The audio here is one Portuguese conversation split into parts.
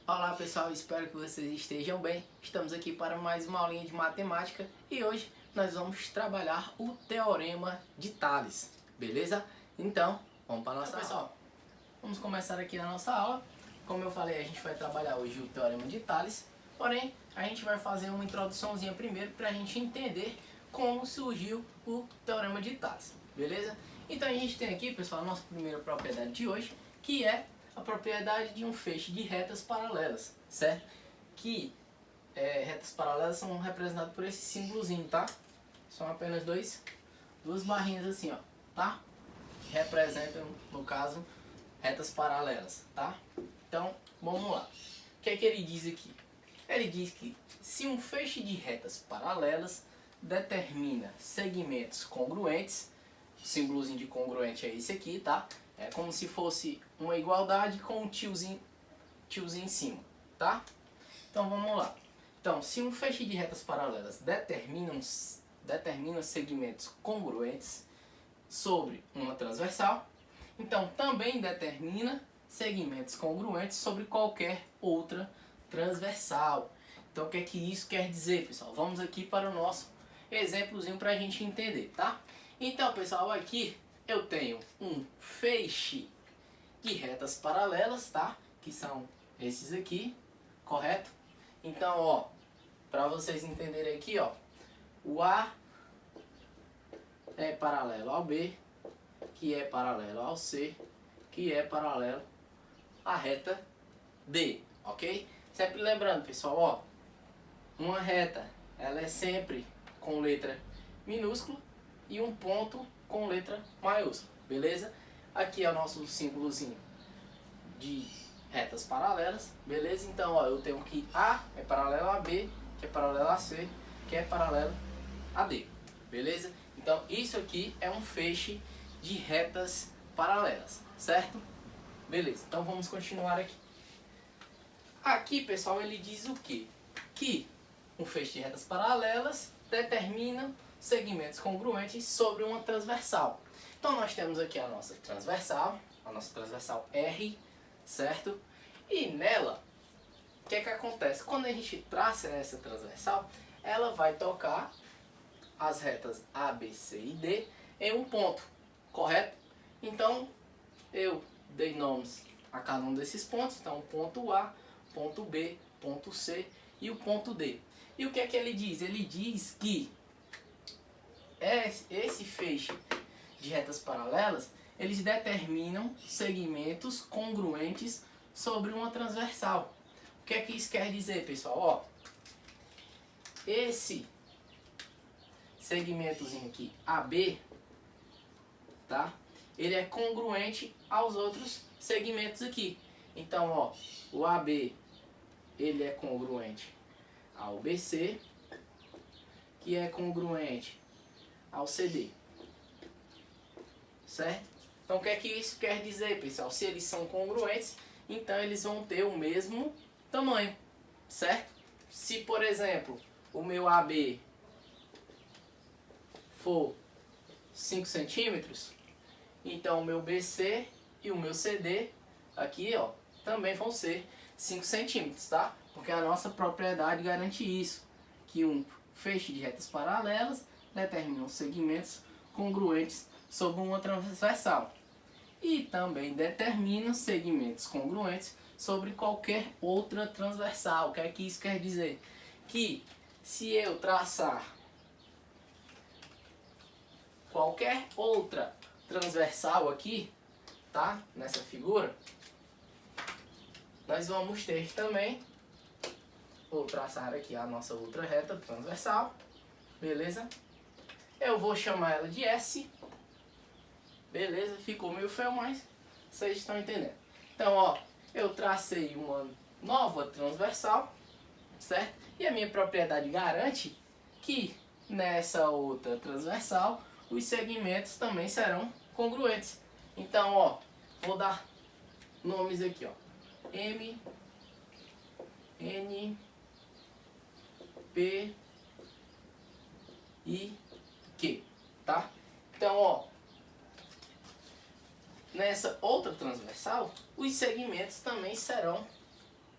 Olá pessoal, espero que vocês estejam bem. Estamos aqui para mais uma aulinha de matemática e hoje nós vamos trabalhar o Teorema de Tales, beleza? Então, vamos para a nossa aula. Vamos começar aqui a nossa aula. Como eu falei, a gente vai trabalhar hoje o Teorema de Tales, porém, a gente vai fazer uma introduçãozinha primeiro para a gente entender como surgiu o Teorema de Tales, beleza? Então a gente tem aqui, pessoal, a nossa primeira propriedade de hoje, que é a propriedade de um feixe de retas paralelas, certo? Que retas paralelas são representadas por esse símbolozinho, tá? São apenas duas barrinhas assim, ó, tá? Que representam, no caso, retas paralelas, tá? Então, vamos lá. O que é que ele diz aqui? Ele diz que se um feixe de retas paralelas determina segmentos congruentes, o símbolozinho de congruente é esse aqui, tá? É como se fosse uma igualdade com um tiozinho em cima, tá? Então vamos lá. Então, se um feixe de retas paralelas determina segmentos congruentes sobre uma transversal, então também determina segmentos congruentes sobre qualquer outra transversal. Então o que é que isso quer dizer, pessoal? Vamos aqui para o nosso exemplozinho para a gente entender, tá? Então, pessoal, aqui eu tenho um feixe de retas paralelas, tá? Que são esses aqui, correto? Então, ó, para vocês entenderem aqui, ó, o A é paralelo ao B, que é paralelo ao C, que é paralelo à reta D, ok? Sempre lembrando, pessoal, ó, uma reta, ela é sempre com letra minúscula e um ponto com letra maiúscula, beleza? Aqui é o nosso símbolozinho de retas paralelas, beleza? Então, ó, eu tenho que A é paralelo a B, que é paralelo a C, que é paralelo a D, beleza? Então, isso aqui é um feixe de retas paralelas, certo? Beleza, então vamos continuar aqui. Aqui, pessoal, ele diz o quê? Que um feixe de retas paralelas determina segmentos congruentes sobre uma transversal. Então nós temos aqui a nossa transversal R, certo? E nela, o que é que acontece? Quando a gente traça essa transversal, ela vai tocar as retas A, B, C e D em um ponto, correto? Então eu dei nomes a cada um desses pontos, então ponto A, ponto B, ponto C e o ponto D. E o que é que ele diz? Ele diz que esse feixe de retas paralelas, eles determinam segmentos congruentes sobre uma transversal. O que é que isso quer dizer, pessoal? Ó, esse segmentozinho aqui, AB, tá? Ele é congruente aos outros segmentos aqui. Então, ó, o AB, ele é congruente ao BC, que é congruente ao CD, certo? Então o que é que isso quer dizer, pessoal? Se eles são congruentes, então eles vão ter o mesmo tamanho, certo? Se, por exemplo, o meu AB for 5 centímetros, então o meu BC e o meu CD aqui, ó, também vão ser 5 centímetros, tá? Porque a nossa propriedade garante isso, que um feixe de retas paralelas determina segmentos congruentes sobre uma transversal e também determina segmentos congruentes sobre qualquer outra transversal. O que é que isso quer dizer? Que se eu traçar qualquer outra transversal aqui, tá? Nessa figura, nós vamos ter também, vou traçar aqui a nossa outra reta transversal, beleza? Eu vou chamar ela de S, beleza? Ficou meio feio, mas vocês estão entendendo. Então, ó, eu tracei uma nova transversal, certo? E a minha propriedade garante que nessa outra transversal os segmentos também serão congruentes. Então, ó, vou dar nomes aqui, ó. M, N, P e Q, tá? Então, ó, nessa outra transversal, os segmentos também serão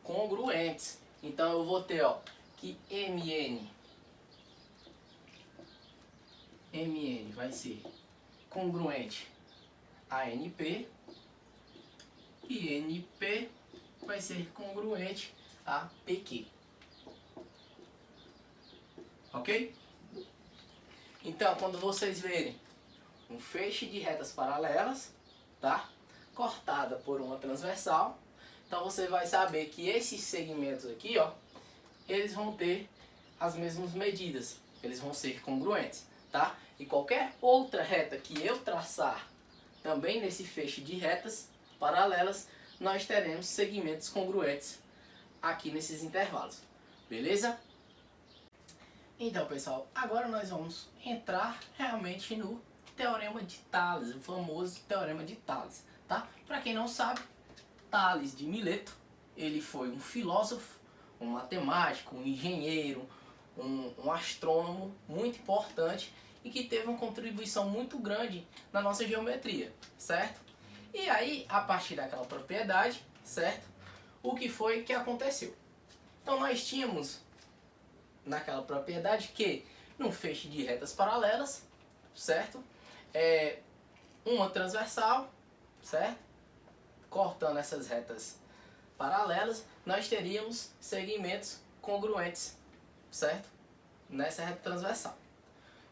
congruentes. Então eu vou ter, ó, que MN vai ser congruente a NP e NP vai ser congruente a PQ. Ok? Então, quando vocês verem um feixe de retas paralelas, tá? Cortada por uma transversal, então você vai saber que esses segmentos aqui, ó, eles vão ter as mesmas medidas, eles vão ser congruentes, tá? E qualquer outra reta que eu traçar também nesse feixe de retas paralelas, nós teremos segmentos congruentes aqui nesses intervalos, beleza? Então, pessoal, agora nós vamos entrar realmente no Teorema de Tales, o famoso Teorema de Tales, tá? Para quem não sabe, Tales de Mileto, ele foi um filósofo, um matemático, um engenheiro, um astrônomo muito importante e que teve uma contribuição muito grande na nossa geometria, certo? E aí, a partir daquela propriedade, certo? O que foi que aconteceu? Então nós tínhamos naquela propriedade que num feixe de retas paralelas, certo? Uma transversal, certo? Cortando essas retas paralelas, nós teríamos segmentos congruentes, certo? Nessa reta transversal.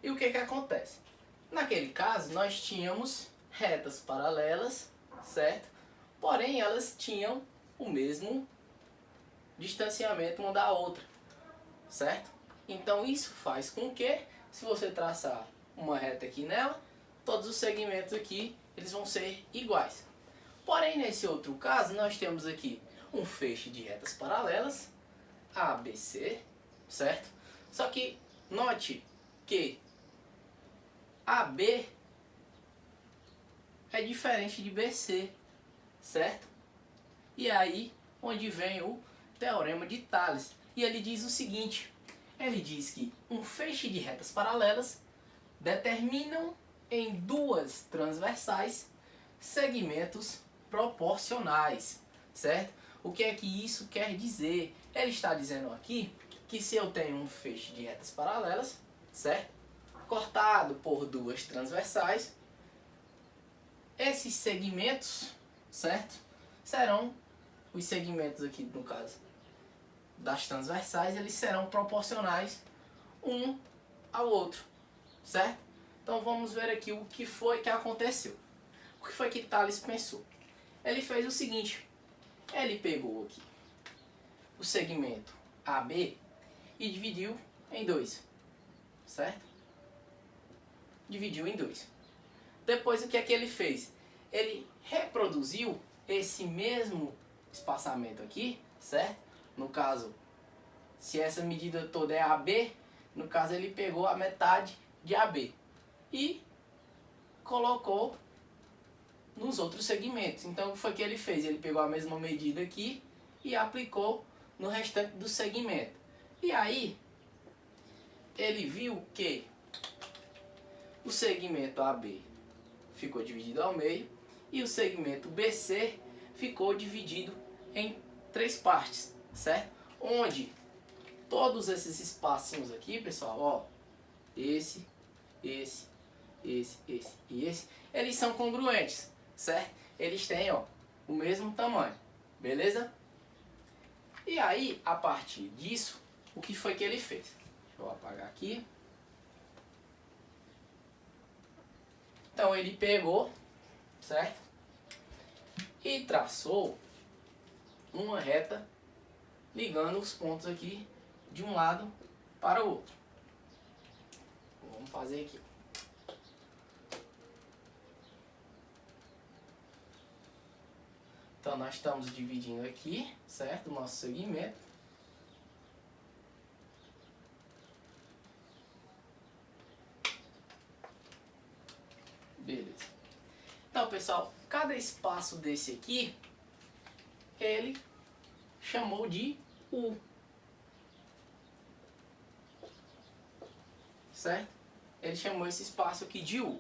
E o que que acontece? Naquele caso, nós tínhamos retas paralelas, certo? Porém, elas tinham o mesmo distanciamento uma da outra, certo? Então isso faz com que, se você traçar uma reta aqui nela, todos os segmentos aqui eles vão ser iguais. Porém, nesse outro caso, nós temos aqui um feixe de retas paralelas, ABC, certo? Só que note que AB é diferente de BC, certo? E aí, onde vem o Teorema de Tales. E ele diz o seguinte, ele diz que um feixe de retas paralelas determinam em duas transversais segmentos proporcionais, certo? O que é que isso quer dizer? Ele está dizendo aqui que se eu tenho um feixe de retas paralelas, certo? Cortado por duas transversais, esses segmentos, certo? Serão os segmentos aqui, no caso, das transversais, eles serão proporcionais um ao outro, certo? Então vamos ver aqui o que foi que aconteceu. O que foi que Tales pensou? Ele fez o seguinte, ele pegou aqui o segmento AB e dividiu em dois, certo? Dividiu em dois. Depois o que é que ele fez? Ele reproduziu esse mesmo espaçamento aqui, certo? No caso, se essa medida toda é AB, no caso ele pegou a metade de AB e colocou nos outros segmentos. Então o que foi que ele fez? Ele pegou a mesma medida aqui e aplicou no restante do segmento. E aí ele viu que o segmento AB ficou dividido ao meio e o segmento BC ficou dividido em três partes, certo? Onde todos esses espacinhos aqui, pessoal, ó, esse e esse, eles são congruentes, certo? Eles têm, ó, o mesmo tamanho, beleza? E aí, a partir disso, o que foi que ele fez? Deixa eu apagar aqui. Então ele pegou, certo? E traçou uma reta ligando os pontos aqui de um lado para o outro. Vamos fazer aqui. Então nós estamos dividindo aqui, certo? O nosso segmento. Beleza. Então, pessoal, cada espaço desse aqui, ele chamou de U. Certo? Ele chamou esse espaço aqui de U.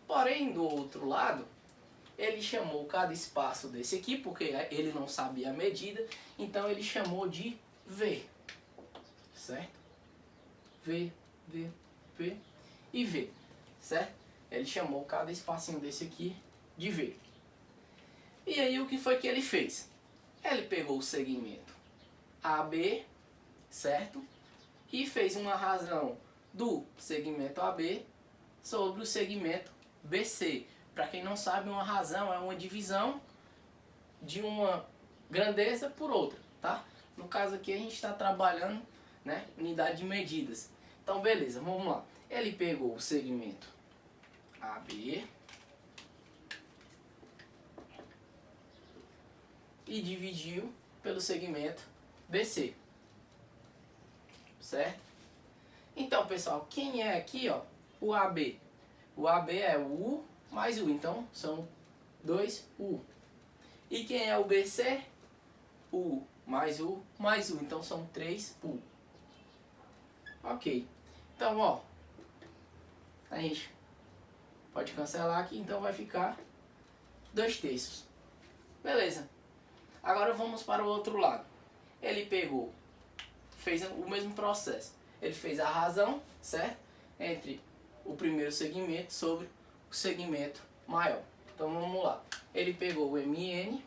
Porém, do outro lado, ele chamou cada espaço desse aqui, porque ele não sabia a medida, então ele chamou de V, certo? V, V, V e V, certo? Ele chamou cada espacinho desse aqui de V. E aí o que foi que ele fez? Ele pegou o segmento AB, certo? E fez uma razão do segmento AB sobre o segmento BC. Para quem não sabe, uma razão é uma divisão de uma grandeza por outra, tá? No caso aqui a gente está trabalhando, né, unidade de medidas. Então beleza, vamos lá. Ele pegou o segmento AB e dividiu pelo segmento BC, certo? Então pessoal, quem é aqui, ó, o AB? O AB é o U mais U, então são 2U. E quem é o BC? U mais U mais U, então são 3U. Ok, então ó, a gente pode cancelar aqui, então vai ficar 2/3. Beleza. Agora vamos para o outro lado. Ele pegou, fez o mesmo processo. Ele fez a razão, certo? Entre o primeiro segmento sobre o segmento maior. Então vamos lá. Ele pegou o MN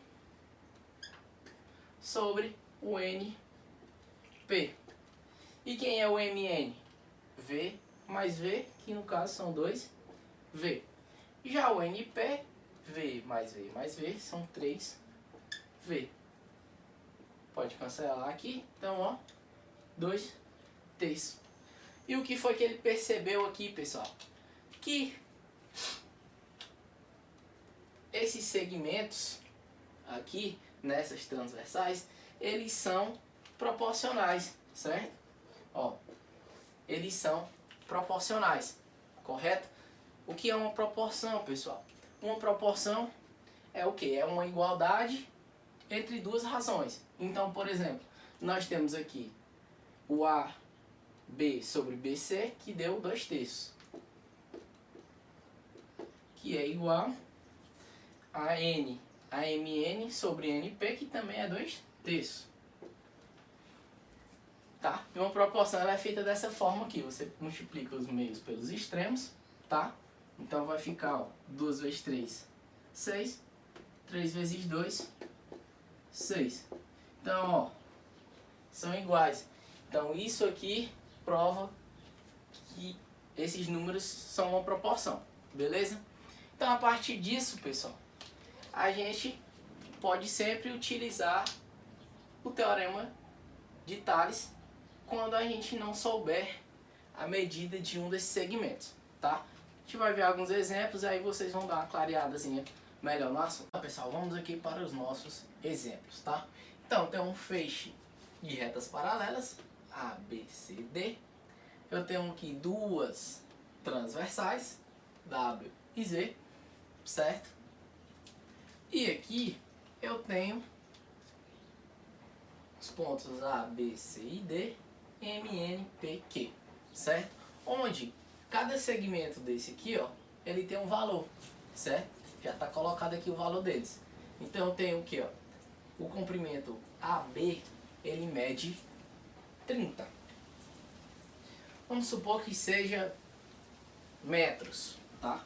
sobre o NP. E quem é o MN? V mais V, que no caso são 2V. Já o NP, V mais V mais V, são 3V. Pode cancelar aqui. Então, ó, 2/3. E o que foi que ele percebeu aqui, pessoal? Que esses segmentos aqui, nessas transversais, eles são proporcionais, certo? Ó, eles são proporcionais, correto? O que é uma proporção, pessoal? Uma proporção é o que? É uma igualdade entre duas razões. Então, por exemplo, nós temos aqui o AB sobre BC, que deu 2/3, que é igual a MN sobre NP, que também é 2/3. Tá? E uma proporção ela é feita dessa forma aqui. Você multiplica os meios pelos extremos, tá? Então vai ficar, ó, 2 vezes 3, 6. 3 vezes 2, 6. Então, ó, são iguais. Então isso aqui prova que esses números são uma proporção, beleza? Então a partir disso, pessoal, a gente pode sempre utilizar o teorema de Tales quando a gente não souber a medida de um desses segmentos, tá? A gente vai ver alguns exemplos e aí vocês vão dar uma clareadazinha melhor no assunto. Então, pessoal, vamos aqui para os nossos exemplos, tá? Então, tem um feixe de retas paralelas, A, B, C, D. Eu tenho aqui duas transversais, W e Z, certo? E aqui eu tenho os pontos A, B, C e D, M, N, P, Q, certo? Onde cada segmento desse aqui, ó, ele tem um valor, certo? Já está colocado aqui o valor deles. Então eu tenho aqui, ó, o comprimento AB, ele mede 30. Vamos supor que seja metros, tá?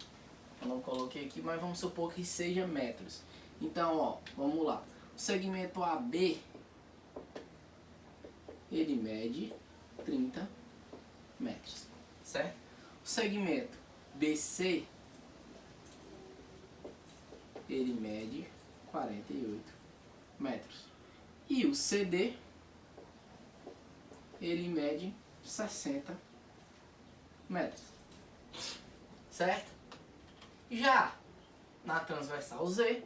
Eu não coloquei aqui, mas vamos supor que seja metros. Então, ó, vamos lá. O segmento AB, ele mede 30 metros, certo? O segmento BC, ele mede 48 metros. E o CD, ele mede 60 metros, certo? Já na transversal Z,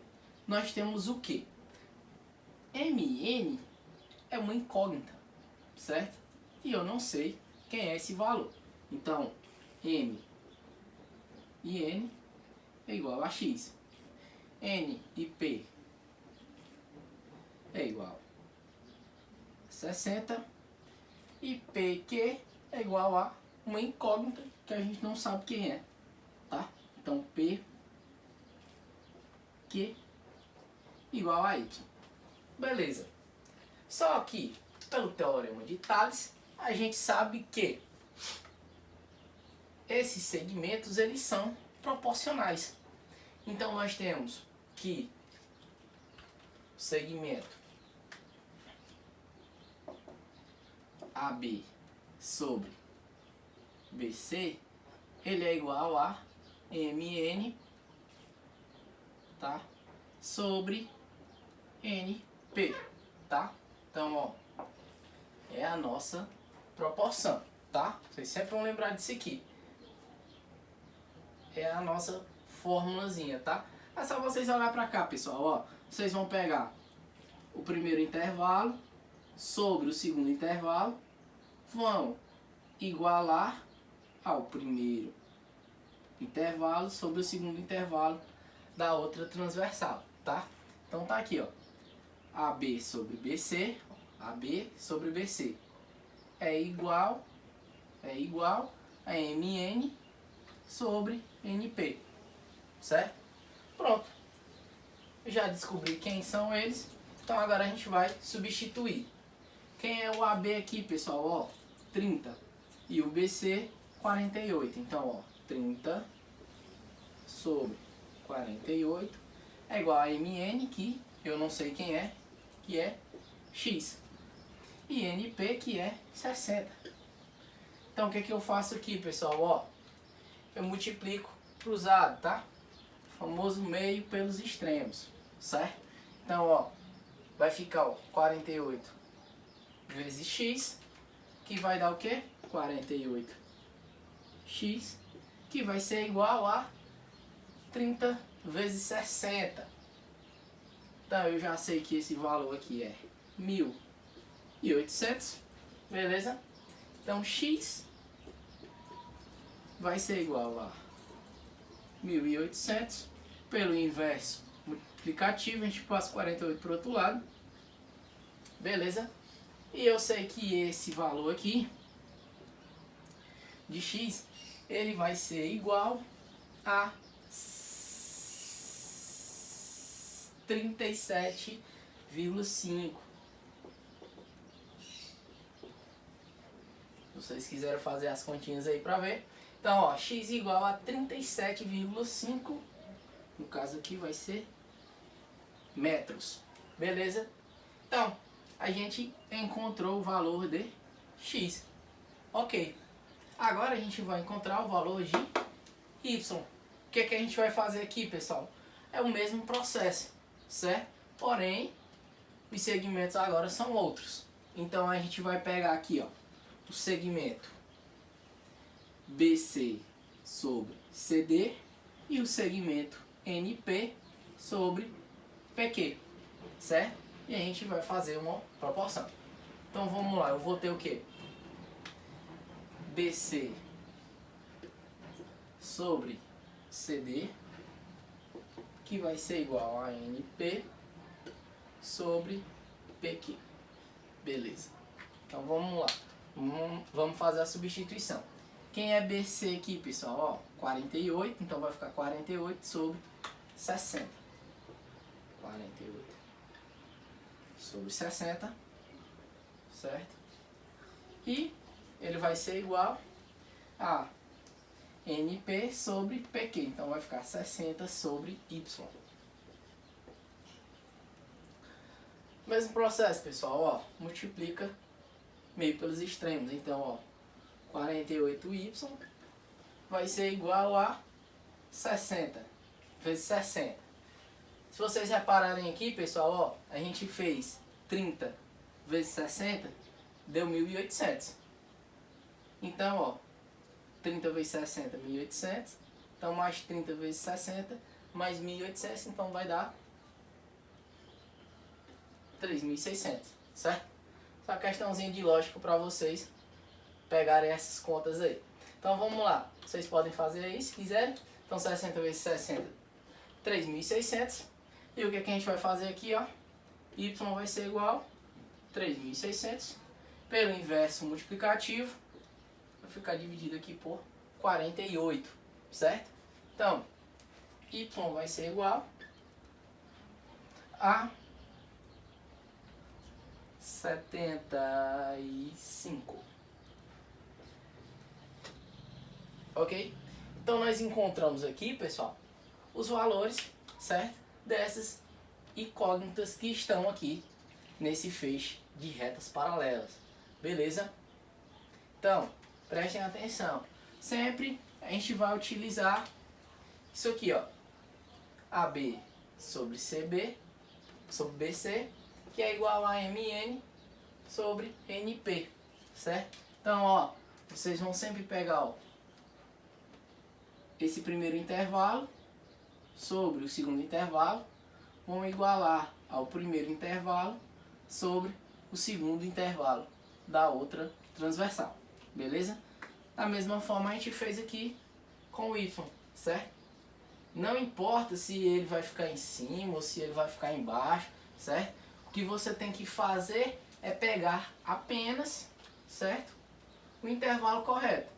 nós temos o que? MN é uma incógnita, certo? E eu não sei quem é esse valor. Então, M e N é igual a X. N e P é igual a 60. E PQ é igual a uma incógnita que a gente não sabe quem é, tá? Então, P Q igual a Y. Beleza. Só que, pelo teorema de Tales, a gente sabe que esses segmentos eles são proporcionais. Então nós temos que o segmento AB sobre BC ele é igual a MN, tá? Sobre NP, tá? Então, ó, é a nossa proporção, tá? Vocês sempre vão lembrar disso aqui. É a nossa formulazinha, tá? É só vocês olhar pra cá, pessoal, ó. Vocês vão pegar o primeiro intervalo sobre o segundo intervalo, vão igualar ao primeiro intervalo sobre o segundo intervalo da outra transversal, tá? Então tá aqui, ó, AB sobre BC, AB sobre BC é igual a MN sobre NP, certo? Pronto. Já descobri quem são eles, então agora a gente vai substituir. Quem é o AB aqui, pessoal? Ó, 30 e o BC 48. Então, ó, 30 sobre 48 é igual a MN, que eu não sei quem é, que é X. E NP, que é 60. Então, o que que eu faço aqui, pessoal? Ó, eu multiplico cruzado, tá? O famoso meio pelos extremos, certo? Então, ó, vai ficar, ó, 48 vezes X, que vai dar o quê? 48x, que vai ser igual a 30 vezes 60. Então eu já sei que esse valor aqui é 1.800, beleza? Então x vai ser igual a 1.800 pelo inverso multiplicativo, a gente passa 48 para o outro lado, beleza? E eu sei que esse valor aqui de x, ele vai ser igual a 37,5. Se vocês quiserem fazer as continhas aí pra ver. Então, ó, x igual a 37,5. No caso aqui vai ser metros. Beleza? Então, a gente encontrou o valor de x. Ok. Agora a gente vai encontrar o valor de y. O que que a gente vai fazer aqui, pessoal? É o mesmo processo, certo? Porém, os segmentos agora são outros. Então a gente vai pegar aqui, ó, o segmento BC sobre CD e o segmento NP sobre PQ, certo? E a gente vai fazer uma proporção. Então vamos lá, eu vou ter o quê? BC sobre CD, que vai ser igual a NP sobre PQ. Beleza. Então vamos lá. Vamos fazer a substituição. Quem é BC aqui, pessoal? Ó, 48, então vai ficar 48 sobre 60. 48 sobre 60, certo? E ele vai ser igual a NP sobre PQ. Então vai ficar 60 sobre Y. Mesmo processo, pessoal, ó, multiplica meio pelos extremos. Então, ó, 48y vai ser igual a 60 vezes 60. Se vocês repararem aqui, pessoal, ó, a gente fez 30 vezes 60, deu 1.800. Então, ó, 30 vezes 60, 1.800. Então, mais 30 vezes 60, mais 1.800. Então, vai dar 3.600, certo? Só uma questãozinha de lógica para vocês pegarem essas contas aí. Então, vamos lá. Vocês podem fazer aí, se quiserem. Então, 60 vezes 60, 3.600. E o que, que a gente vai fazer aqui, ó? Y vai ser igual a 3.600 pelo inverso multiplicativo. Vai ficar dividido aqui por 48, certo? Então, Y vai ser igual a 75. Ok? Então nós encontramos aqui, pessoal, os valores, certo? Dessas incógnitas que estão aqui nesse feixe de retas paralelas. Beleza? Então, prestem atenção. Sempre a gente vai utilizar isso aqui, ó. AB sobre CB sobre BC, que é igual a MN sobre NP, certo? Então, ó, vocês vão sempre pegar, ó, esse primeiro intervalo sobre o segundo intervalo, vão igualar ao primeiro intervalo sobre o segundo intervalo da outra transversal, beleza? Da mesma forma a gente fez aqui com o Y, certo? Não importa se ele vai ficar em cima ou se ele vai ficar embaixo, certo? O que você tem que fazer é pegar apenas, certo? O intervalo correto.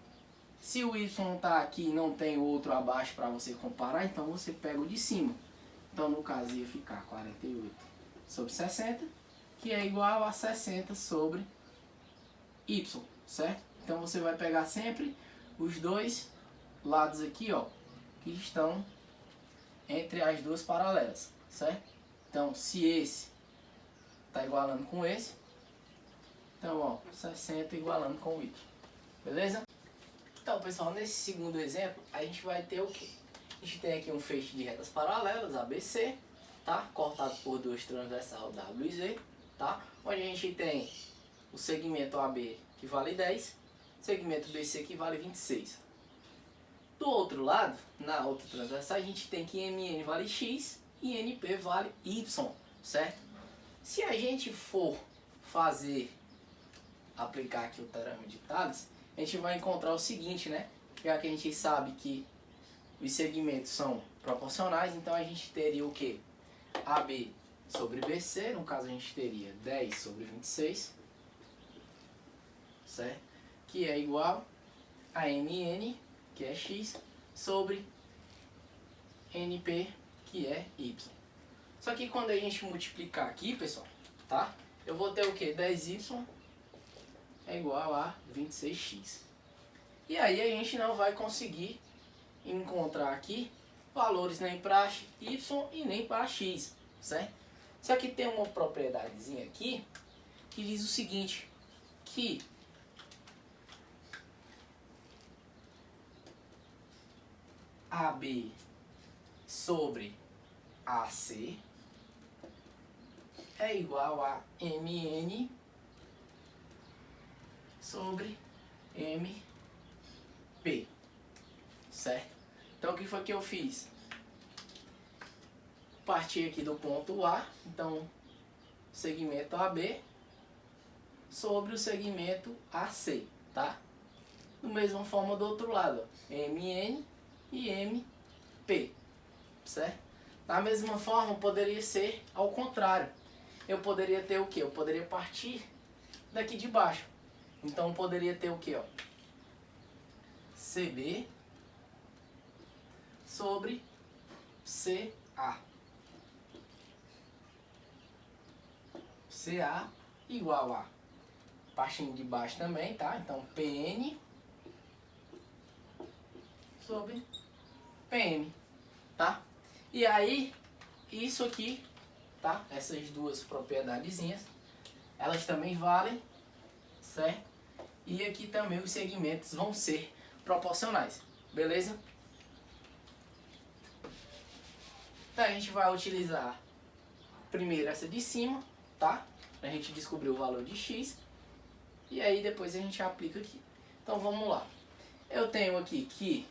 Se o Y está aqui e não tem outro abaixo para você comparar, então você pega o de cima. Então no caso ia ficar 48 sobre 60, que é igual a 60 sobre Y, certo? Então você vai pegar sempre os dois lados aqui, ó, que estão entre as duas paralelas, certo? Então se esse está igualando com esse, então ó, 60 igualando com o Y, beleza? Então pessoal, nesse segundo exemplo a gente vai ter o que? A gente tem aqui um feixe de retas paralelas, ABC, tá? Cortado por duas transversal W e Z, tá? Onde a gente tem o segmento AB que vale 10, segmento BC que vale 26. Do outro lado, na outra transversal, a gente tem que MN vale X e NP vale Y, certo? Se a gente for aplicar aqui o teorema de Thales, a gente vai encontrar o seguinte, né? Já que a gente sabe que os segmentos são proporcionais, então a gente teria o que? AB sobre BC, no caso a gente teria 10 sobre 26, certo? Que é igual a MN, que é X, sobre NP, que é Y. Só que quando a gente multiplicar aqui, pessoal, tá? Eu vou ter o que? 10Y é igual a 26x. E aí a gente não vai conseguir encontrar aqui valores nem para Y e nem para X, certo? Só que tem uma propriedadezinha aqui que diz o seguinte, que AB sobre AC é igual a MN sobre MP, certo? Então o que foi que eu fiz? Parti aqui do ponto A, então segmento AB sobre o segmento AC, tá? Da mesma forma do outro lado, ó, MN e MP, certo? Da mesma forma poderia ser ao contrário. Eu poderia ter o que? Eu poderia partir daqui de baixo. Então poderia ter o que, ó? CB sobre CA. CA igual a, partindo de baixo também, tá? Então PN sobre PM, tá? E aí, isso aqui, tá? Essas duas propiedadezinhas, elas também valem, certo? E aqui também os segmentos vão ser proporcionais, beleza? Então a gente vai utilizar primeiro essa de cima, tá? Pra gente descobrir o valor de X. E aí depois a gente aplica aqui. Então vamos lá. Eu tenho aqui que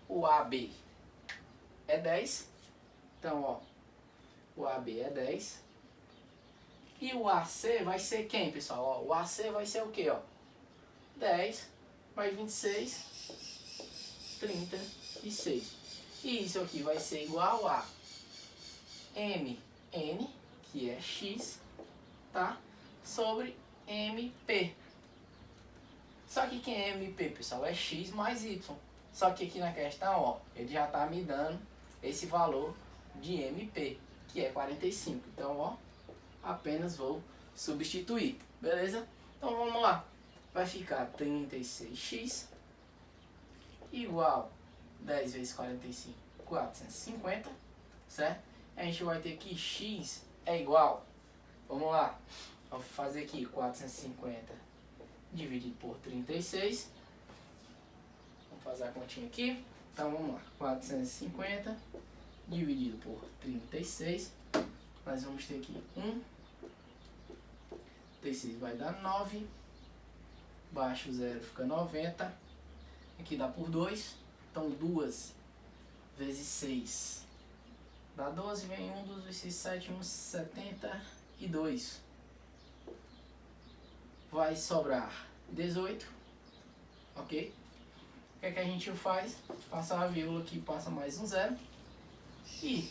o AB é 10. Então, ó, o AB é 10. E o AC vai ser quem, pessoal? Ó, o AC vai ser o quê, ó? 10 mais 26, 36. E isso aqui vai ser igual a MN, que é X, tá? Sobre MP. Só que quem é MP, pessoal, é X mais Y. Só que aqui na questão, ó, ele já tá me dando esse valor de MP, que é 45. Então, ó, apenas vou substituir, beleza? Então, vamos lá. Vai ficar 36x igual 10 vezes 45, 450, certo? A gente vai ter que x é igual, vamos lá, vamos fazer aqui 450 dividido por 36. Vamos fazer a continha aqui. Então vamos lá, 450 dividido por 36. Nós vamos ter aqui 36 vai dar 9. Baixo 0 fica 90. Aqui dá por 2. Então 2 vezes 6 dá 12. Vem 1, 2 vezes 7, 1, 72. Vai sobrar 18. Ok? O que é que a gente faz? Passa uma vírgula aqui, passa mais um 0. E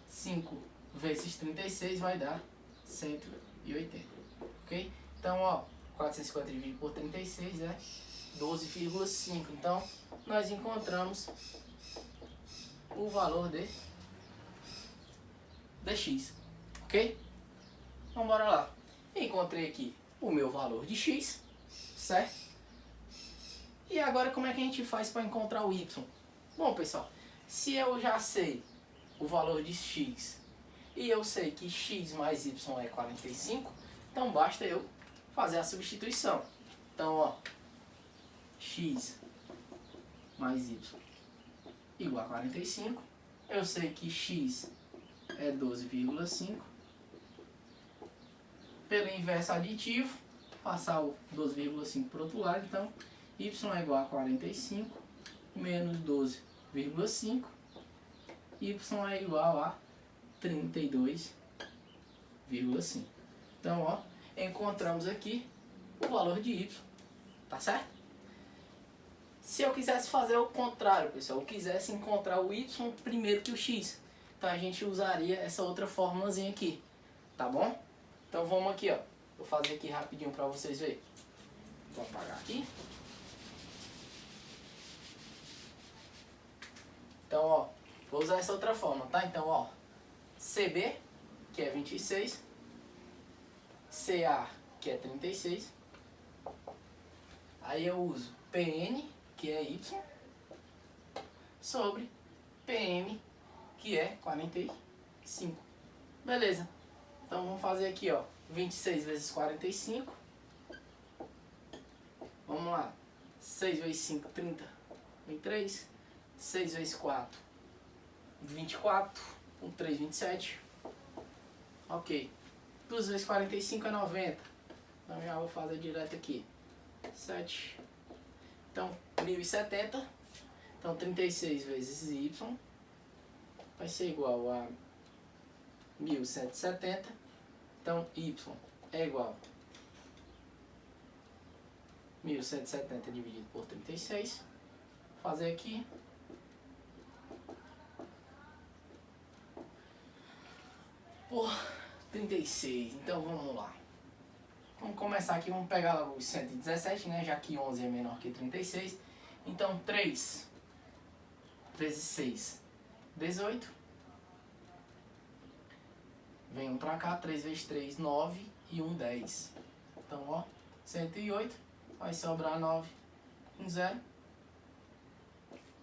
5 vezes 36 vai dar 180. Ok? Então, ó, 450 dividido por 36 é 12,5. Então, nós encontramos o valor de x. Ok? Então, bora lá. Encontrei aqui o meu valor de x, certo? E agora, como é que a gente faz para encontrar o y? Bom, pessoal, se eu já sei o valor de x e eu sei que x mais y é 45, então basta eu fazer a substituição. Então, ó, x mais y igual a 45. Eu sei que x é 12,5. Pelo inverso aditivo, passar o 12,5 para o outro lado, então y é igual a 45 menos 12,5. Y é igual a 32,5. Então, ó, encontramos aqui o valor de y, tá certo? Se eu quisesse fazer o contrário, pessoal, eu quisesse encontrar o y primeiro que o x, então a gente usaria essa outra fórmulazinha aqui, tá bom? Então vamos aqui, ó, vou fazer aqui rapidinho para vocês verem. Vou apagar aqui. Então, ó, vou usar essa outra forma, tá? Então, ó, CB, que é 26, CA, que é 36, aí eu uso PN, que é Y, sobre PM, que é 45. Beleza. Então, vamos fazer aqui, ó, 26 vezes 45. Vamos lá. 6 vezes 5, 30. 23. 6 vezes 4, 24. 3, 27. Ok. 2 vezes 45 é 90. Então já vou fazer direto aqui. 7. Então 1070. Então 36 vezes y vai ser igual a 1770. Então y é igual a 1770 dividido por 36. Vou fazer aqui. Por 36, então vamos lá. Vamos começar aqui, vamos pegar logo os 117, né? Já que 11 é menor que 36. Então 3 vezes 6, 18. Vem um pra cá, 3 vezes 3, 9 e 1, 10. Então, ó, 108, vai sobrar 9, 1, 0.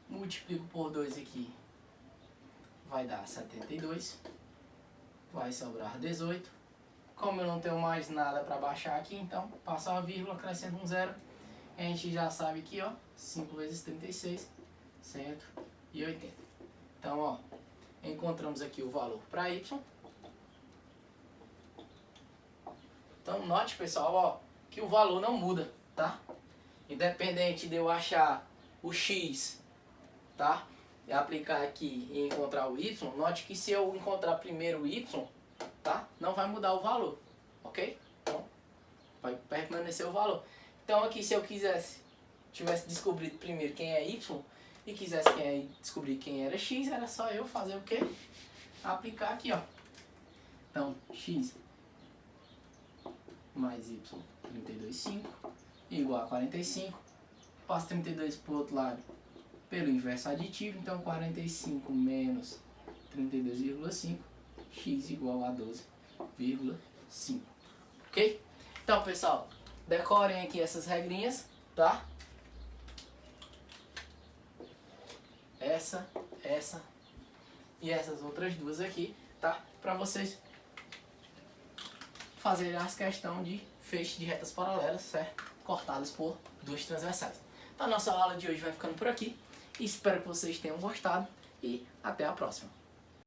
Multiplico por 2 aqui, vai dar 72. Vai sobrar 18. Como eu não tenho mais nada para baixar aqui, então passa uma vírgula, acrescenta um 0. A gente já sabe aqui, ó, 5 vezes 36, 180. Então, ó, encontramos aqui o valor para y. Então, note, pessoal, ó, que o valor não muda, tá? Independente de eu achar o x, tá? E aplicar aqui e encontrar o y, note que se eu encontrar primeiro o y, tá? Não vai mudar o valor, ok? Então, vai permanecer o valor. Então aqui, se eu tivesse descobrido primeiro quem é y e quisesse descobrir quem era x, era só eu fazer o quê? Aplicar aqui, ó. Então, x mais y, 32,5, igual a 45. Passo 32 para o outro lado pelo inverso aditivo, então 45 menos 32,5, x igual a 12,5. Ok? Então, pessoal, decorem aqui essas regrinhas, tá? Essa e essas outras duas aqui, tá? Para vocês fazerem as questões de feixe de retas paralelas, certo? Cortadas por duas transversais. Então, a nossa aula de hoje vai ficando por aqui. Espero que vocês tenham gostado e até a próxima.